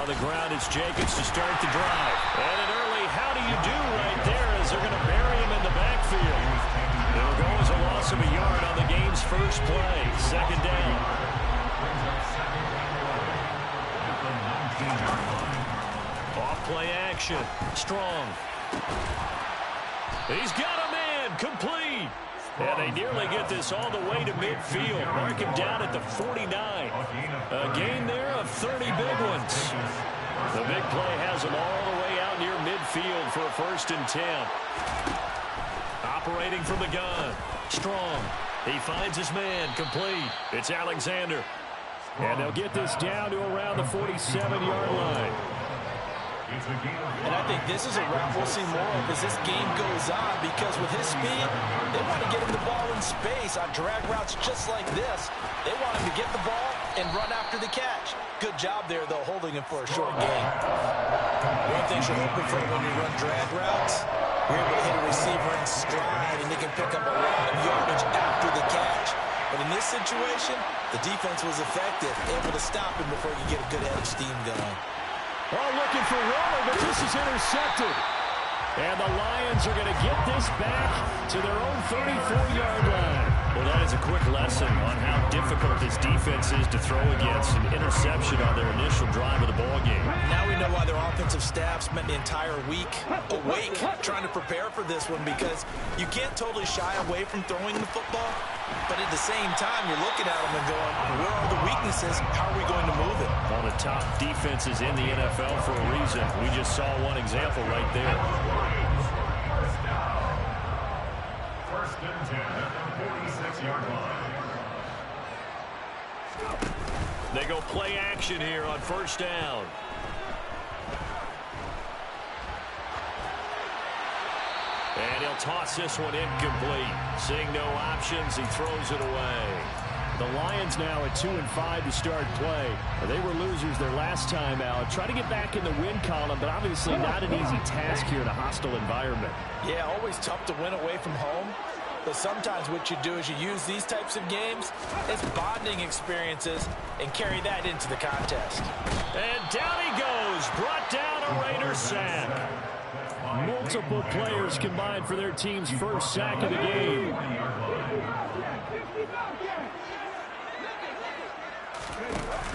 on the ground. It's Jacobs to start the drive. And an early how do you do right there as they're going to bury him in the backfield. It'll go as a loss of a yard on the game's first play. Second down. Off play action. Strong. He's got a man. Complete. And they nearly get this all the way to midfield. Mark him down at the 49. A gain there of 30 big ones. The big play has him all the way out near midfield for a 1st and 10. Operating from the gun. Strong. He finds his man. Complete. It's Alexander. And they'll get this down to around the 47-yard line. And I think this is a route we'll see more of as this game goes on, because with his speed, they want to get him the ball in space on drag routes just like this. They want him to get the ball and run after the catch. Good job there, though, holding him for a short gain. One thing you're hoping for when you run drag routes, you're able to hit a receiver in stride, and they can pick up a lot of yardage after the catch. But in this situation, the defense was effective, able to stop him before he could get a good head of steam going. Oh, looking for Roller, but this is intercepted. And the Lions are going to get this back to their own 34-yard line. Well, that is a quick lesson on how difficult this defense is to throw against. An interception on their initial drive of the ballgame. Now we know why their offensive staff spent the entire week awake trying to prepare for this one, because you can't totally shy away from throwing the football, but at the same time, you're looking at them and going, where are the weaknesses? How are we going to move it? One of the top defenses in the NFL for a reason. We just saw one example right there. 1st and 10 at the 46-yard line. They go play action here on 1st down. And he'll toss this one incomplete. Seeing no options, he throws it away. The Lions now at 2-5 to start play. They were losers their last time out. Try to get back in the win column, but obviously not an easy task here in a hostile environment. Yeah, always tough to win away from home. But sometimes what you do is you use these types of games as bonding experiences and carry that into the contest. And down he goes. Brought down a Raider sack. Multiple players combined for their team's first sack of the game.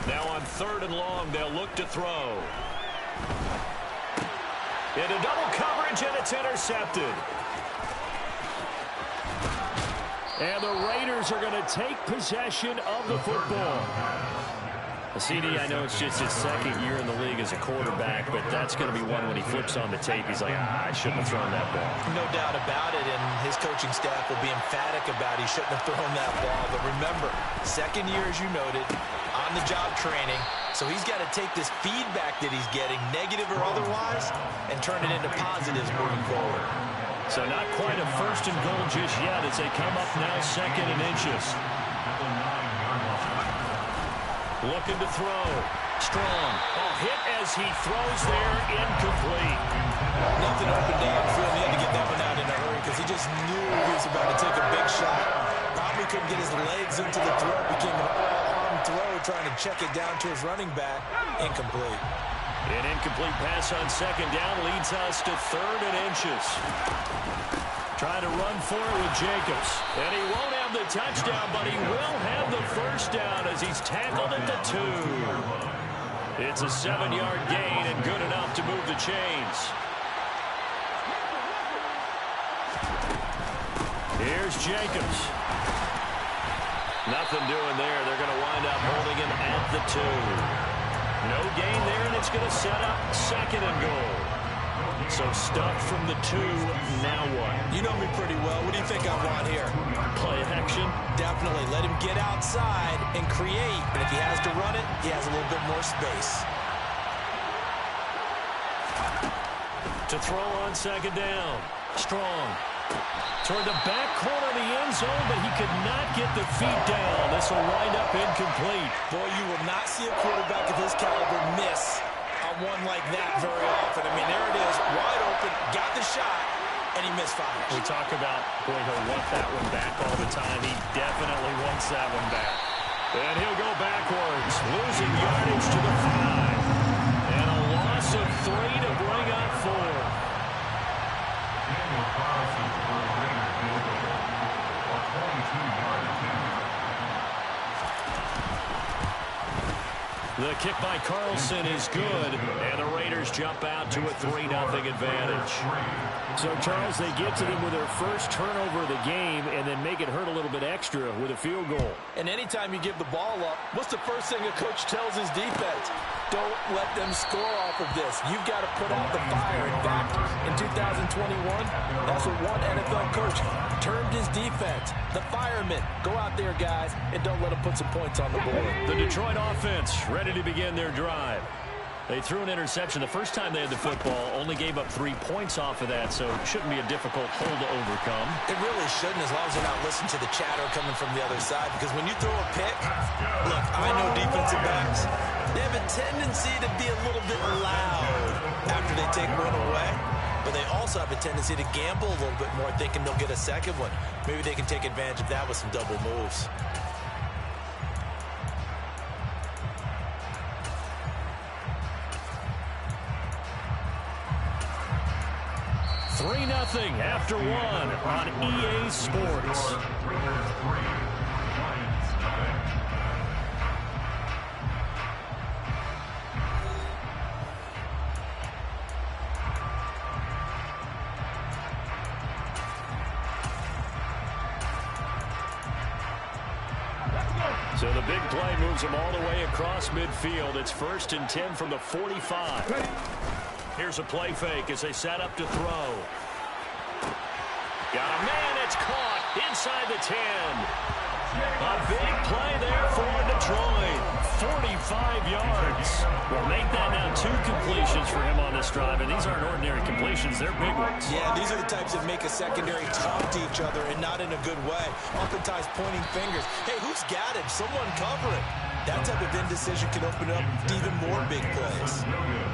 Now on 3rd and long, they'll look to throw. Into double coverage, and it's intercepted. And the Raiders are going to take possession of the football. CD, I know it's just his 2nd year in the league as a quarterback, but that's going to be one when he flips on the tape. He's like, I shouldn't have thrown that ball. No doubt about it, and his coaching staff will be emphatic about he shouldn't have thrown that ball. But remember, 2nd year, as you noted, on-the-job training, so he's got to take this feedback that he's getting, negative or otherwise, and turn it into positives moving forward. So not quite a 1st and goal just yet as they come up now 2nd and inches. Looking to throw. Strong. Oh, hit as he throws there. Incomplete. Nothing open downfield. He had to get that one out in a hurry because he just knew he was about to take a big shot. Probably couldn't get his legs into the throw. Became an all-arm throw trying to check it down to his running back. Incomplete. An incomplete pass on 2nd down leads us to 3rd and inches. Trying to run for it with Jacobs. And he won't have the touchdown, but he will have the 1st down as he's tackled at the 2. It's a 7-yard gain and good enough to move the chains. Here's Jacobs. Nothing doing there. They're going to wind up holding him at the 2. No gain there, and it's going to set up 2nd and goal. So stuffed from the 2, now what? You know me pretty well. What do you think I want here? Play action? Definitely. Let him get outside and create. And if he has to run it, he has a little bit more space. To throw on 2nd down. Strong. Toward the back corner of the end zone, but he could not get the feet down. This will wind up incomplete. Boy, you will not see a quarterback of his caliber miss on one like that very often. I mean, there it is, wide open, got the shot, and he misfires. We talk about, boy, he'll want that one back all the time. He definitely wants that one back. And he'll go backwards, losing yardage to the 5. And loss of 3 to bring up 4. Daniel Carlson for the Raiders field goal. A 22-yard attempt. The kick by Carlson is good, and the Raiders jump out to a 3-0 advantage. So, Charles, they get to them with their first turnover of the game and then make it hurt a little bit extra with a field goal. And anytime you give the ball up, what's the first thing a coach tells his defense? Don't let them score off of this. You've got to put out the fire. In fact, in 2021, that's what one NFL coach termed his defense. The firemen. Go out there, guys, and don't let them put some points on the board. The Detroit offense ready to begin their drive. They threw an interception the first time they had the football, only gave up 3 points off of that, so it shouldn't be a difficult hole to overcome. It really shouldn't, as long as they're not listening to the chatter coming from the other side, because when you throw a pick, look, I know defensive backs, they have a tendency to be a little bit loud after they take one away, but they also have a tendency to gamble a little bit more, thinking they'll get a second one. Maybe they can take advantage of that with some double moves. 3-0 after 1 on EA Sports. So the big play moves them all the way across midfield. It's 1st and 10 from the 45. Here's a play fake as they set up to throw. Got a man, it's caught inside the 10. A big play there for Detroit. 45 yards. Well, make that now 2 completions for him on this drive, and these aren't ordinary completions. They're big ones. Yeah, these are the types that make a secondary talk to each other, and not in a good way. Oftentimes pointing fingers. Hey, who's got him? Someone cover it. That type of indecision can open up even more big plays.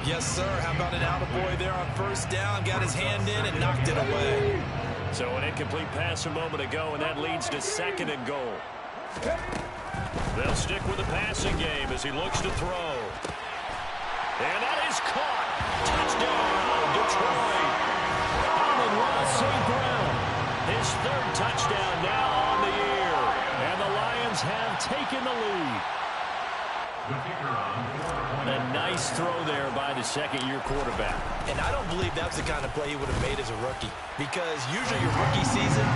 Yes, sir. How about an attaboy there on 1st down? Got his hand in and knocked it away. So an incomplete pass a moment ago, and that leads to 2nd and goal. They'll stick with the passing game as he looks to throw. And that is caught. Touchdown, Detroit. Amon-Ra St. Brown. His 3rd touchdown now on the year. And the Lions have taken the lead. A nice throw there by the 2nd-year quarterback. And I don't believe that's the kind of play he would have made as a rookie, because usually your rookie season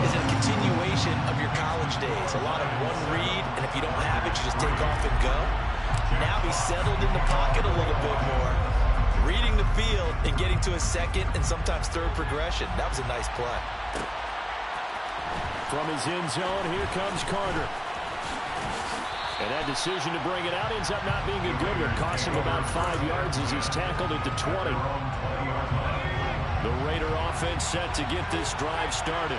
is a continuation of your college days. A lot of one read, and if you don't have it, you just take off and go. Now he's settled in the pocket a little bit more, reading the field and getting to his 2nd and sometimes 3rd progression. That was a nice play. From his end zone, here comes Carter. And that decision to bring it out ends up not being a good one. Costs him about 5 yards as he's tackled at the 20. The Raider offense set to get this drive started.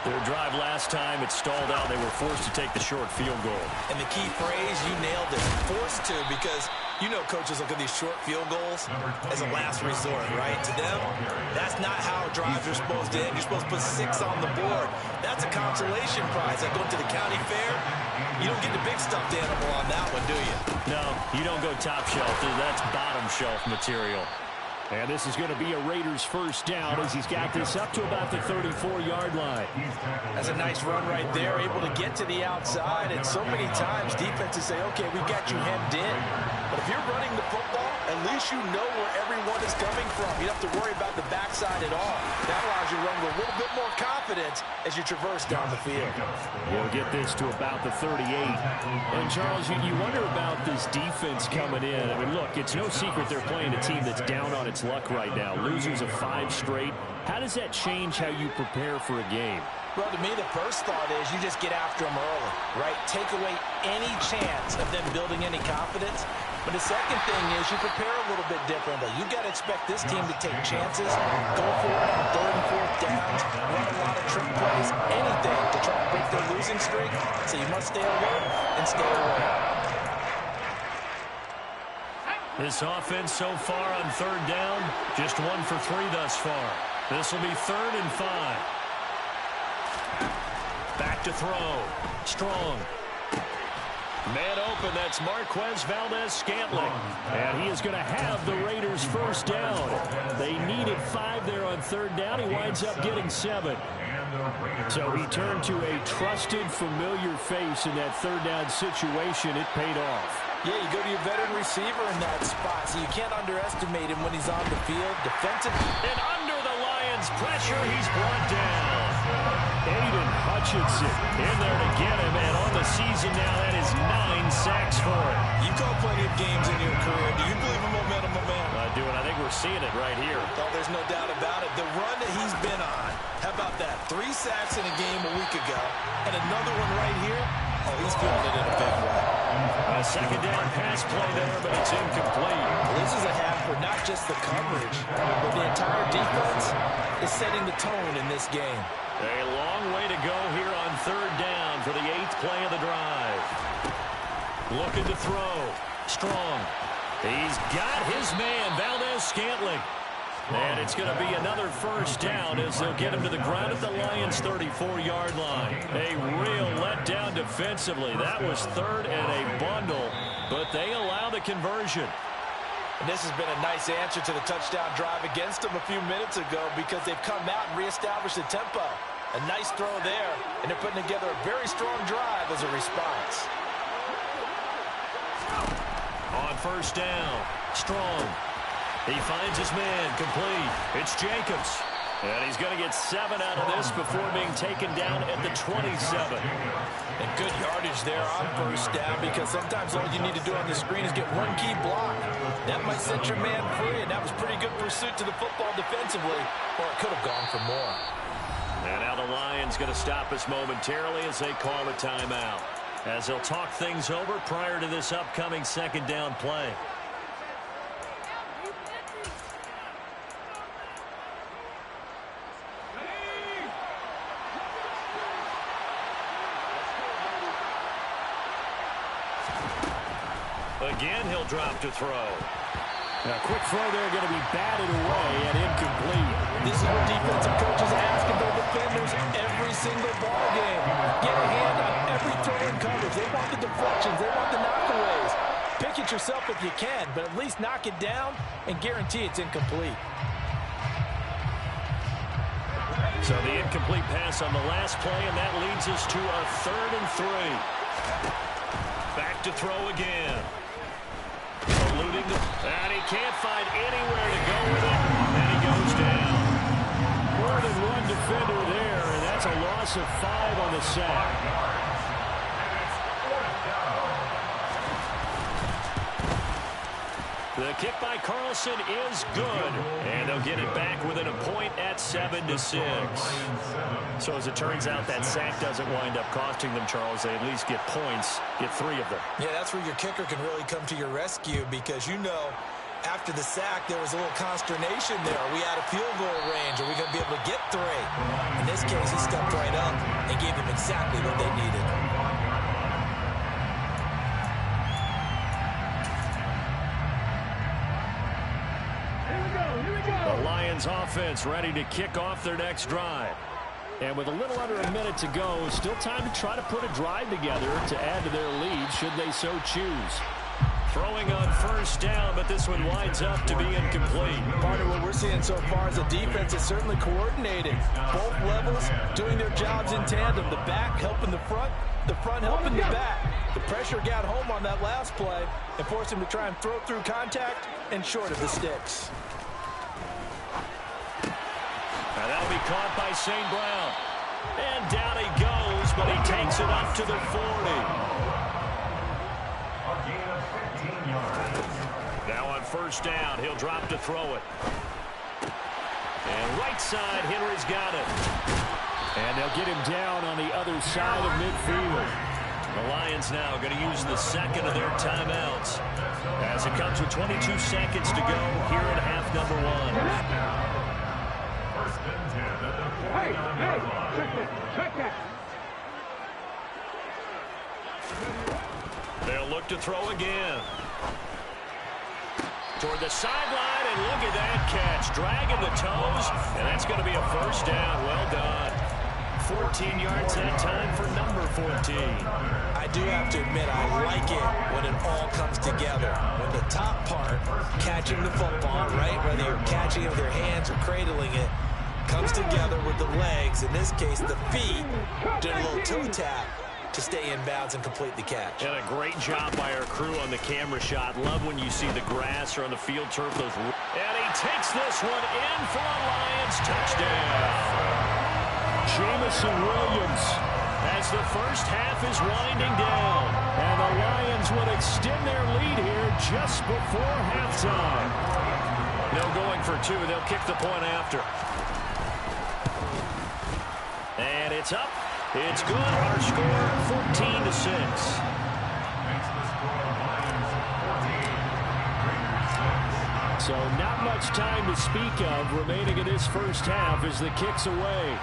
Their drive last time, it stalled out. They were forced to take the short field goal. And the key phrase, you nailed it, forced to, because you know coaches look at these short field goals as a last resort, right? To them, that's not how drives are supposed to end. You're supposed to put 6 on the board. That's a consolation prize. Like going to the county fair, you don't get the big stuffed animal on that one, do you? No, you don't go top shelf. That's bottom shelf material. And this is going to be a Raiders 1st down as he's got this up to about the 34-yard line. That's a nice run right there, able to get to the outside. And so many times defenses say, okay, we got you hemmed in. But if you're running the football, at least you know where everyone is coming from. You don't have to worry about the backside at all. That allows you to run with a little bit more confidence as you traverse down the field. We'll get this to about the 38. And, Charles, you wonder about this defense coming in. I mean, look, it's no secret they're playing a team that's down on its luck right now. Losers of 5 straight. How does that change how you prepare for a game? Well, to me, the first thought is you just get after them early, right? Take away any chance of them building any confidence. But the second thing is you prepare a little bit differently. You've got to expect this team to take chances, go for it on 3rd and 4th downs, run a lot of trick plays, anything to try to break their losing streak. So you must stay alert and stay away. This offense so far on 3rd down, just 1 for 3 thus far. This will be 3rd and 5. Back to throw. Strong. Man open, that's Marquez Valdez-Scantling. And he is going to have the Raiders first down. They needed 5 there on third down. He winds up getting 7. So he turned to a trusted, familiar face in that third down situation. It paid off. Yeah, you go to your veteran receiver in that spot, so you can't underestimate him when he's on the field. Defensive. And under the Lions' pressure, he's brought down. Aiden Hutchinson in there to get him, and on the season now, that is 9 sacks for him. You called plenty of games in your career. Do you believe in momentum, my man? I do, and I think we're seeing it right here. Oh, there's no doubt about it. The run that he's been on, how about that? 3 sacks in a game a week ago, and another one right here. Oh, he's feeling it in a big way. A second down pass play there, but it's incomplete. This is a half for not just the coverage, but the entire defense is setting the tone in this game. A long way to go here on third down for the 8th play of the drive. Looking to throw. Strong. He's got his man, Valdez-Scantling. And it's going to be another first down as they'll get him to the ground at the Lions' 34-yard line. A real letdown defensively. That was third and a bundle, but they allow the conversion. And this has been a nice answer to the touchdown drive against them a few minutes ago because they've come out and reestablished the tempo. A nice throw there, and they're putting together a very strong drive as a response. On first down, Strong. He finds his man, complete. It's Jacobs. And he's going to get 7 out of this before being taken down at the 27. And good yardage there on first down because sometimes all you need to do on the screen is get one key block. That might set your man free, and that was pretty good pursuit to the football defensively, or it could have gone for more. And now the Lions going to stop us momentarily as they call a timeout, as they'll talk things over prior to this upcoming second down play. Again, he'll drop to throw. A quick throw there going to be batted away and incomplete. This is what defensive coaches ask of their defenders every single ball game. Get a hand on every throw in coverage. They want the deflections. They want the knockaways. Pick it yourself if you can, but at least knock it down and guarantee it's incomplete. So the incomplete pass on the last play, and that leads us to a 3rd and 3. Back to throw again. Eluding the, and he can't find anywhere to go with it, and he goes down. More than one defender there, and that's a loss of 5 on the sack. The kick by Carlson is good, and they'll get it back within a point at 7-6. So as it turns out, that sack doesn't wind up costing them, Charles. They at least get points, get 3 of them. Yeah, that's where your kicker can really come to your rescue because, you know, after the sack, there was a little consternation there. Are we out of field goal range? Are we going to be able to get 3? In this case, he stepped right up and gave them exactly what they needed. The Lions offense ready to kick off their next drive. And with a little under a minute to go, still time to try to put a drive together to add to their lead should they so choose. Throwing on first down, but this one winds up to be incomplete. Part of what we're seeing so far is the defense is certainly coordinated. Both levels doing their jobs in tandem. The back helping the front helping the back. The pressure got home on that last play and forced him to try and throw through contact and short of the sticks. Now that'll be caught by St. Brown. And down he goes, but he takes it up to the 40. Now on first down, he'll drop to throw it. And right side, Henry's got it. And they'll get him down on the other side of midfield. The Lions now going to use the second of their timeouts as it comes with 22 seconds to go here in half number 1. Hey, check that. They'll look to throw again. Toward the sideline, and look at that catch. Dragging the toes, and that's going to be a first down. Well done. 14 yards that time for number 14. I do have to admit, I like it when it all comes together. When the top part, catching the football, right, whether you're catching it with your hands or cradling it, comes together with the legs, in this case the feet, did a little toe tap to stay in bounds and complete the catch. And a great job by our crew on the camera shot. Love when you see the grass or on the field turf. And he takes this one in for a Lions touchdown. Jamison Williams as the first half is winding down. And the Lions would extend their lead here just before halftime. No going for two. They'll kick the point after. And it's up. It's good. Our score, 14-6. So not much time to speak of remaining in this first half as the kick's away.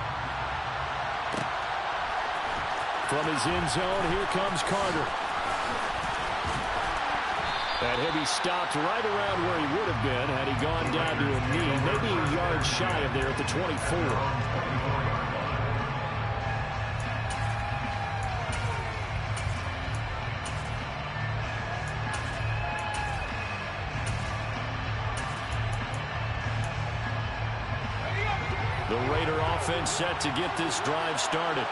From his end zone, here comes Carter. And he'll be stopped right around where he would have been had he gone down to a knee, maybe a yard shy of there at the 24. The Raider offense set to get this drive started.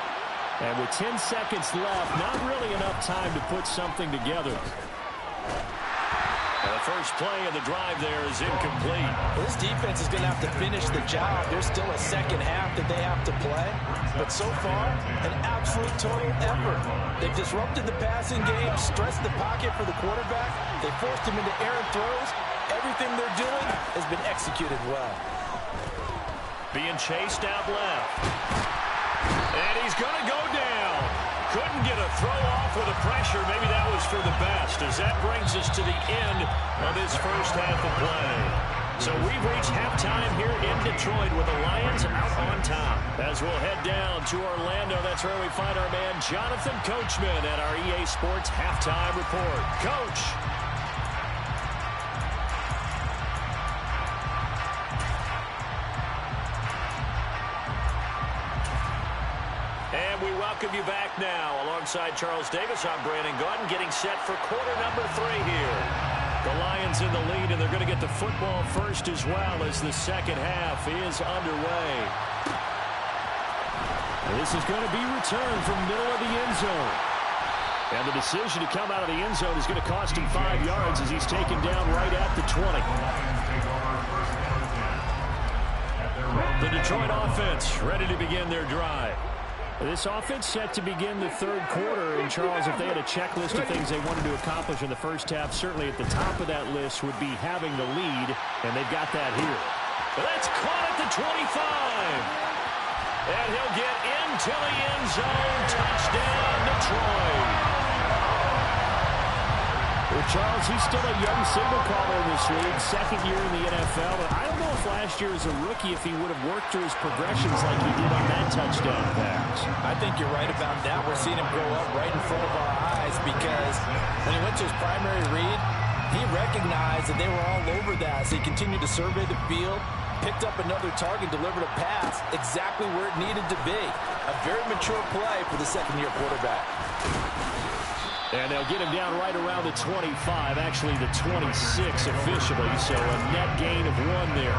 And with 10 seconds left, not really enough time to put something together. And the first play of the drive there is incomplete. This defense is going to have to finish the job. There's still a second half that they have to play. But so far, an absolute total effort. They've disrupted the passing game, stressed the pocket for the quarterback. They forced him into errant throws. Everything they're doing has been executed well. Being chased out left. And he's going to go down. Couldn't get a throw off with the pressure. Maybe that was for the best, as that brings us to the end of this first half of play. So we've reached halftime here in Detroit with the Lions out on top. As we'll head down to Orlando, that's where we find our man Jonathan Coachman at our EA Sports Halftime Report. Coach. And we welcome you back now. Alongside Charles Davis, I'm Brandon Gaudin, getting set for quarter number 3 here. The Lions in the lead, and they're going to get the football first as well as the second half is underway. And this is going to be returned from middle of the end zone. And the decision to come out of the end zone is going to cost him 5 yards as he's taken down right at the 20. The Detroit offense ready to begin their drive. This offense set to begin the third quarter. And, Charles, if they had a checklist of things they wanted to accomplish in the first half, certainly at the top of that list would be having the lead, and they've got that here. That's caught at the 25. And he'll get into the end zone. Touchdown, Detroit. Well, Charles, he's still a young signal caller in this league, second year in the NFL. But I don't know if last year as a rookie, if he would have worked through his progressions like he did on that touchdown pass. I think you're right about that. We're seeing him grow up right in front of our eyes because when he went to his primary read, he recognized that they were all over that. So he continued to survey the field, picked up another target, delivered a pass exactly where it needed to be. A very mature play for the second-year quarterback. And they'll get him down right around the 25, actually the 26 officially, so a net gain of 1 there.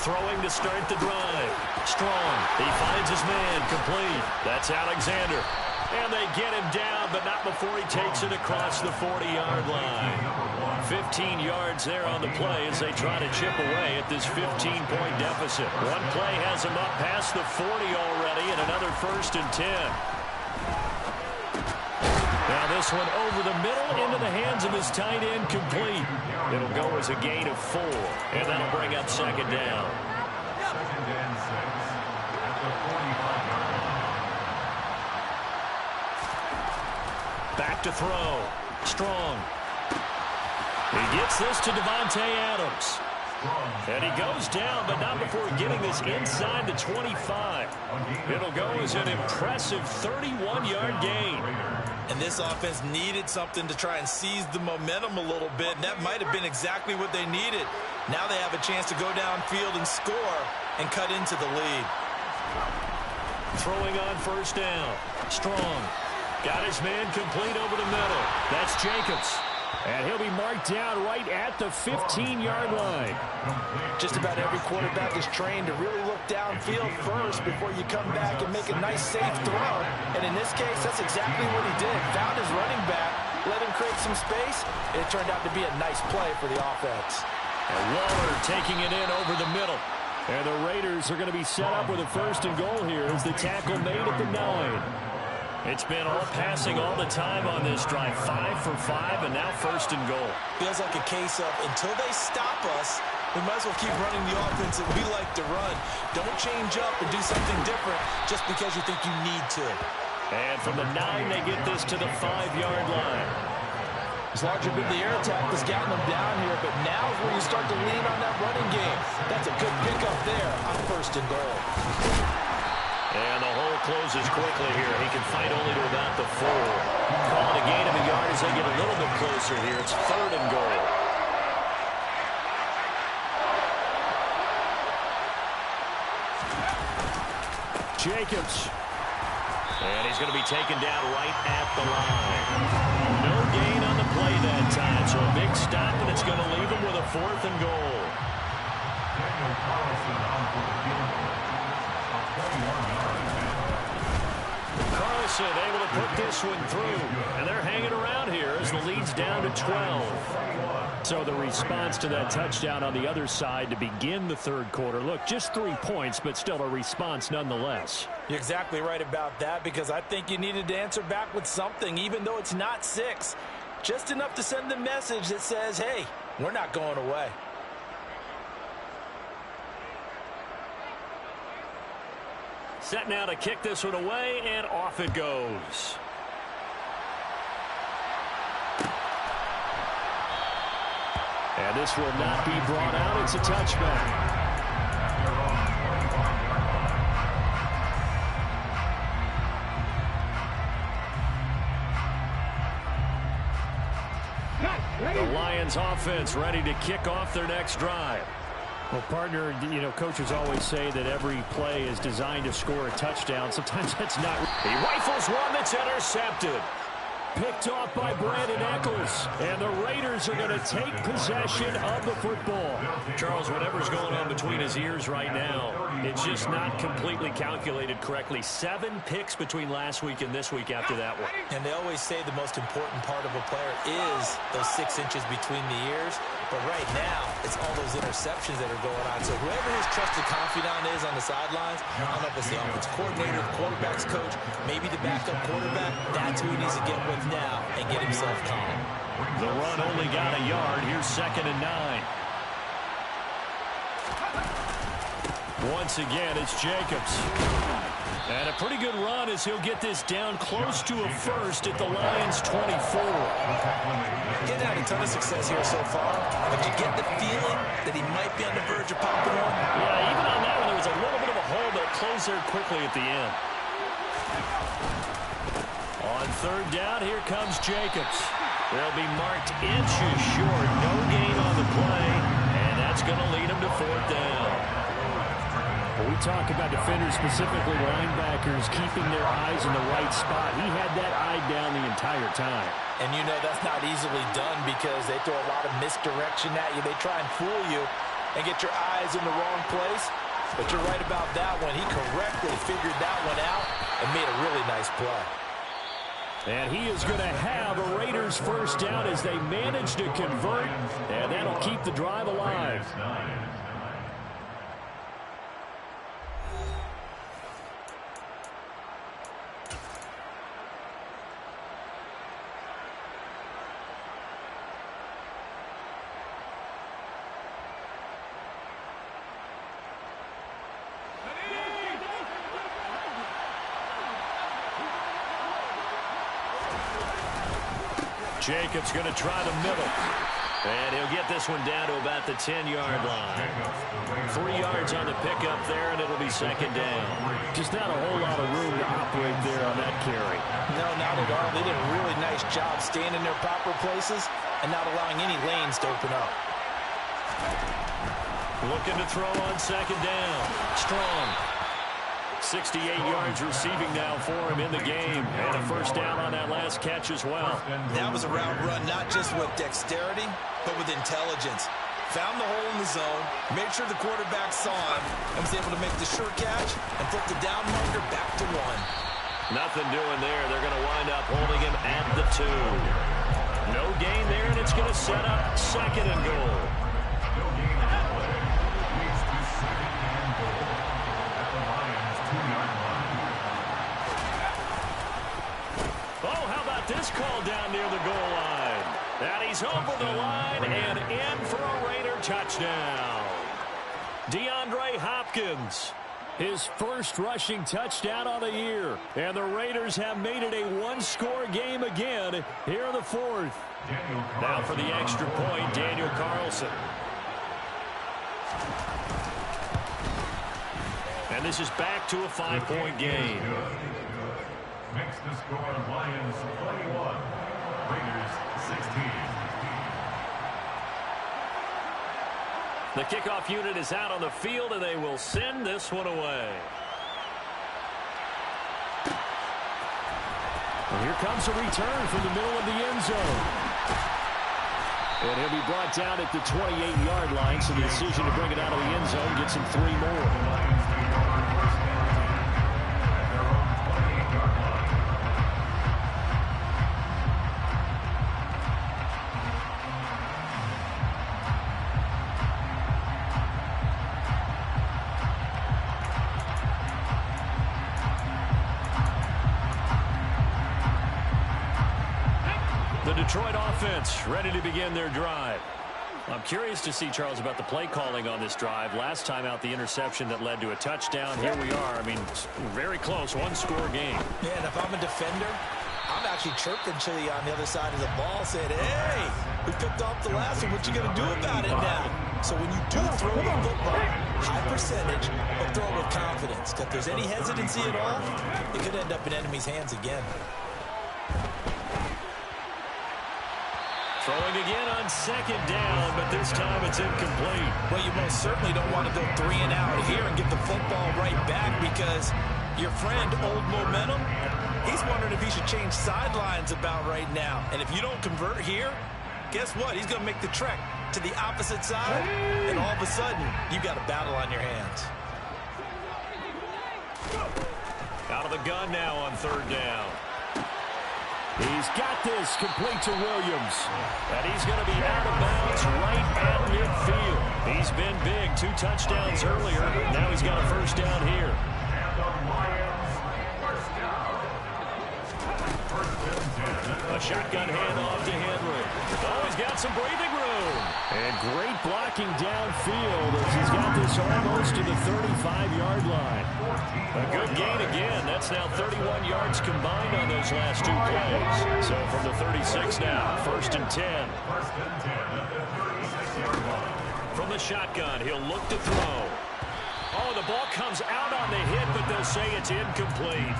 Throwing to start the drive. Strong. He finds his man. Complete. That's Alexander. And they get him down, but not before he takes it across the 40-yard line. 15 yards there on the play as they try to chip away at this 15-point deficit. One play has them up past the 40 already, and another 1st and 10. Now this one over the middle into the hands of his tight end, complete. It'll go as a gain of 4, and that'll bring up second down. Second and 6 at the 45-yard line. Back to throw. Strong. He gets this to Devontae Adams. And he goes down, but not before getting this inside the 25. It'll go as an impressive 31-yard gain. And this offense needed something to try and seize the momentum a little bit, and that might have been exactly what they needed. Now they have a chance to go downfield and score and cut into the lead. Throwing on first down. Strong. Got his man complete over the middle. That's Jacobs. And he'll be marked down right at the 15-yard line. Just about every quarterback is trained to really look downfield first before you come back and make a nice, safe throw. And in this case, that's exactly what he did. Found his running back, let him create some space, and it turned out to be a nice play for the offense. And Waller taking it in over the middle. And the Raiders are going to be set up with a first and goal here as the tackle made at the 9. It's been all passing all the time on this drive. 5 for 5, and now first and goal. Feels like a case of until they stop us, we might as well keep running the offense that we like to run. Don't change up and do something different just because you think you need to. And from the 9, they get this to the 5-yard line. It's largely been the air attack that's gotten them down here, but now is where you start to lean on that running game. That's a good pickup there on first and goal. And the hole closes quickly here. He can fight only to about the 4. Call it a gain of a yard as they get a little bit closer here. It's third and goal. Jacobs. And he's going to be taken down right at the line. No gain on the play that time, so a big stop, and it's going to leave him with a fourth and goal. Carlson able to put this one through, and they're hanging around here as the lead's down to 12. So the response to that touchdown on the other side to begin the third quarter. Look, just 3 points, but still a response nonetheless. You're exactly right about that, because I think you needed to answer back with something, even though it's not 6. Just enough to send the message that says, hey, we're not going away. Set now to kick this one away, and off it goes. And this will not be brought out. It's a touchback. The Lions offense ready to kick off their next drive. Well, partner, you know, coaches always say that every play is designed to score a touchdown. Sometimes that's not. He rifles one that's intercepted. Picked off by Brandon Eccles. And the Raiders are going to take possession of the football. Charles, whatever's going on between his ears right now, it's just not completely calculated correctly. 7 picks between last week and this week after that one. And they always say the most important part of a player is those 6 inches between the ears. But right now, it's all those interceptions that are going on. So whoever his trusted confidant is on the sidelines, I don't know if it's the offensive coordinator, the quarterback's coach, maybe the backup quarterback, that's who he needs to get with now and get himself calm. The run only got a yard. Here's 2nd and 9. Once again, it's Jacobs. And a pretty good run as he'll get this down close to a first at the Lions' 24. Getting had a ton of success here so far, but you get the feeling that he might be on the verge of popping one. Yeah, even on that one, there was a little bit of a hole that closed there quickly at the end. On 3rd down, here comes Jacobs. They'll be marked inches short. No gain on the play, and that's going to lead him to 4th down. Well, we talk about defenders, specifically linebackers, keeping their eyes in the right spot. He had that eye down the entire time. And you know that's not easily done because they throw a lot of misdirection at you. They try and fool you and get your eyes in the wrong place. But you're right about that one. He correctly figured that one out and made a really nice play. And he is going to have a Raiders first down as they manage to convert, and that'll keep the drive alive. Jacobs going to try the middle. And he'll get this one down to about the 10-yard line. 3 yards on the pickup there, and it'll be second down. Just not a whole lot of room to operate there on that carry. No, not at all. They did a really nice job staying in their proper places and not allowing any lanes to open up. Looking to throw on second down. Strong. 68 yards receiving now for him in the game. And a first down on that last catch as well. That was a route run, not just with dexterity, but with intelligence. Found the hole in the zone, made sure the quarterback saw him, and was able to make the sure catch and flip the down marker back to 1. Nothing doing there. They're going to wind up holding him at the 2. No gain there, and it's going to set up second and goal. Oh, how about this call down near the goal line? And he's over the line and in for a Raider touchdown. DeAndre Hopkins. His first rushing touchdown of the year. And the Raiders have made it a one-score game again here in the fourth. Now for the extra point, Daniel Carlson. And this is back to a 5-point game. Makes the score Lions 21, Raiders 16. The kickoff unit is out on the field, and they will send this one away. And here comes a return from the middle of the end zone. And he'll be brought down at the 28-yard line, so the decision to bring it out of the end zone gets him 3 more. Detroit offense ready to begin their drive. I'm curious to see, Charles, about the play calling on this drive. Last time out, the interception that led to a touchdown. Here we are. I mean, very close, one-score game. Yeah, and if I'm a defender, I'm actually chirping to you on the other side of the ball, saying, hey, we picked off the last one. What you going to do about it now? So when you do throw the football, high percentage, but throw it with confidence. If there's any hesitancy at all, it could end up in enemy's hands again. Throwing again on second down, but this time it's incomplete. Well, you most certainly don't want to go 3 and out here and get the football right back, because your friend, Old Momentum, he's wondering if he should change sidelines about right now. And if you don't convert here, guess what? He's going to make the trek to the opposite side, and all of a sudden, you've got a battle on your hands. Out of the gun now on third down. He's got this complete to Williams. And he's going to be out of bounds right at midfield. He's been big, 2 touchdowns earlier. Now he's got a first down here. And the Lions, first down. A shotgun handoff to Henry. Oh, he's got some breathing room. And great blocking downfield as he's got this almost to the 35-yard line. A good gain again. That's now 31 yards combined on those last 2 plays. So from the 36 now, first and 10. First and 10 at the 36-yard line. From the shotgun, he'll look to throw. Oh, the ball comes out on the hit, but they'll say it's incomplete.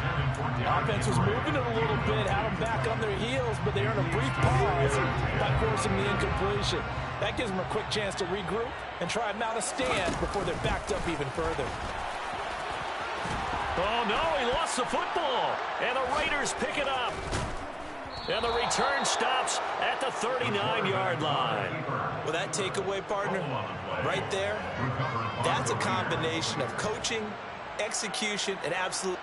Offense was moving it a little bit, had them back on their heels, but they earned a brief pause by forcing the incompletion. That gives them a quick chance to regroup and try and mount a stand before they're backed up even further. Oh, no, he lost the football. And the Raiders pick it up. And the return stops at the 39-yard line. Well, that takeaway, partner, right there, that's a combination of coaching, execution, and absolute.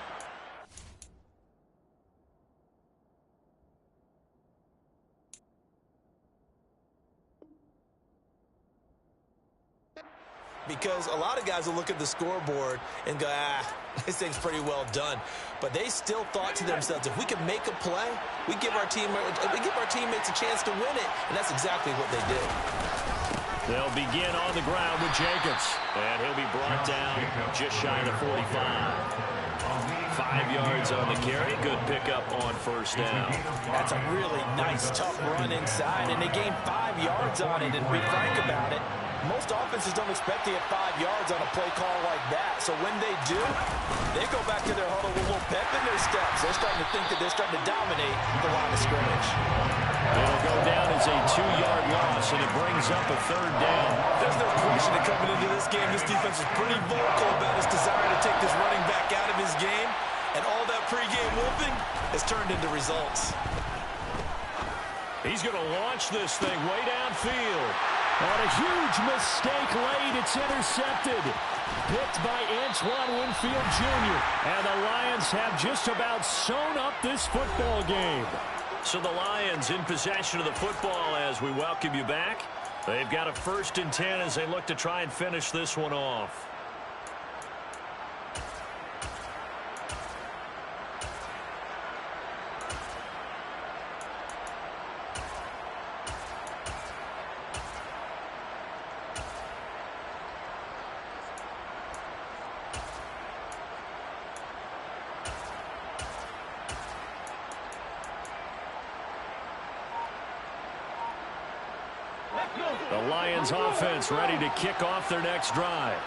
Because a lot of guys will look at the scoreboard and go, this thing's pretty well done. But they still thought to themselves, if we can make a play, we give our teammates a chance to win it. And that's exactly what they did. They'll begin on the ground with Jacobs. And he'll be brought down just shy of the 45. 5 yards on the carry. Good pickup on first down. That's a really nice, tough run inside, and they gained 5 yards on it. And to be frank about it, most offenses don't expect to get 5 yards on a play call like that. So when they do, they go back to their huddle with a little pep in their steps. They're starting to think that they're starting to dominate the line of scrimmage. It'll go down as a 2-yard loss, and it brings up a third down. There's no question that coming into this game, this defense is pretty vocal about its desire to take this running back out of his game. And all that pregame whooping has turned into results. He's going to launch this thing way downfield. On a huge mistake late, it's intercepted. Picked by Antoine Winfield Jr. And the Lions have just about sewn up this football game. So the Lions in possession of the football as we welcome you back. They've got a 1st and 10 as they look to try and finish this one off. The Lions offense ready to kick off their next drive.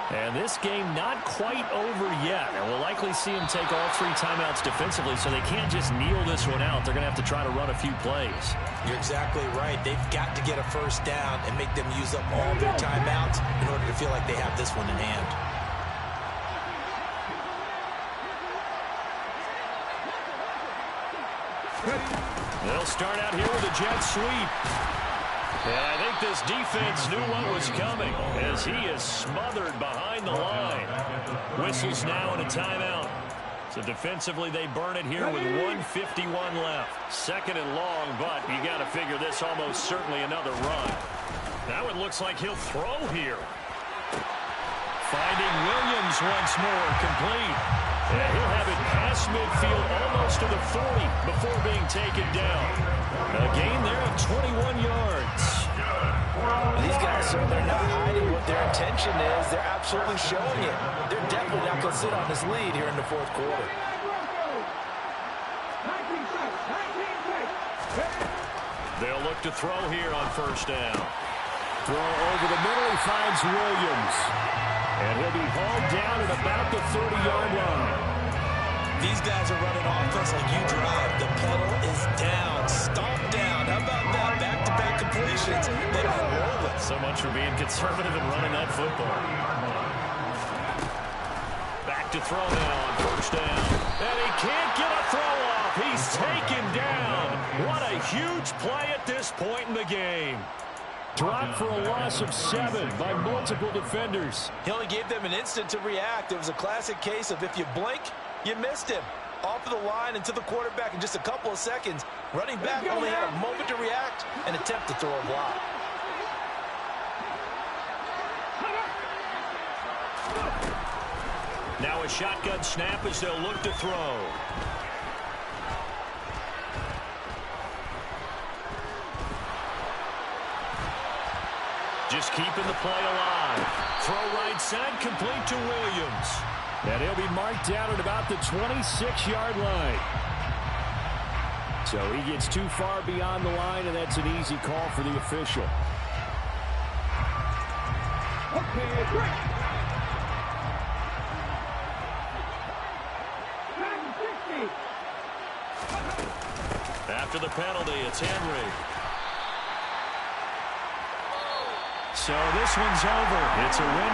And this game not quite over yet. And we'll likely see them take all 3 timeouts defensively, so they can't just kneel this one out. They're going to have to try to run a few plays. You're exactly right. They've got to get a first down and make them use up all their timeouts in order to feel like they have this one in hand. They'll start out here with a jet sweep. And I think this defense knew what was coming as he is smothered behind the line. Whistles now and a timeout. So defensively they burn it here with 1:51 left. 2nd and long, but you got to figure this almost certainly another run. Now it looks like he'll throw here. Finding Williams once more, complete. And he'll have it past midfield almost to the 40 before being taken down. A gain there of 21 yards. These guys, sir, they're not hiding what their intention is. They're absolutely showing it. They're definitely not going to sit on this lead here in the 4th quarter. They'll look to throw here on first down. Throw over the middle, he finds Williams. And he'll be hauled down at about the 30-yard line. These guys are running offense like you drive. The pedal is down, stomp down. How about that? Back-to-back completions. They are rolling. So much for being conservative and running that football. Back to throw now on first down. And he can't get a throw off. He's taken down. What a huge play at this point in the game. Dropped for a loss of 7 by multiple defenders. He only gave them an instant to react. It was a classic case of if you blink, you missed him. Off of the line and to the quarterback in just a couple of seconds. Running back only had a moment to react and attempt to throw a block. Now a shotgun snap as they'll look to throw. Just keeping the play alive. Throw right side, complete to Williams. And he'll be marked down at about the 26-yard line. So he gets too far beyond the line, and that's an easy call for the official. Okay, break. After the penalty, it's Henry. So this one's over. It's a win.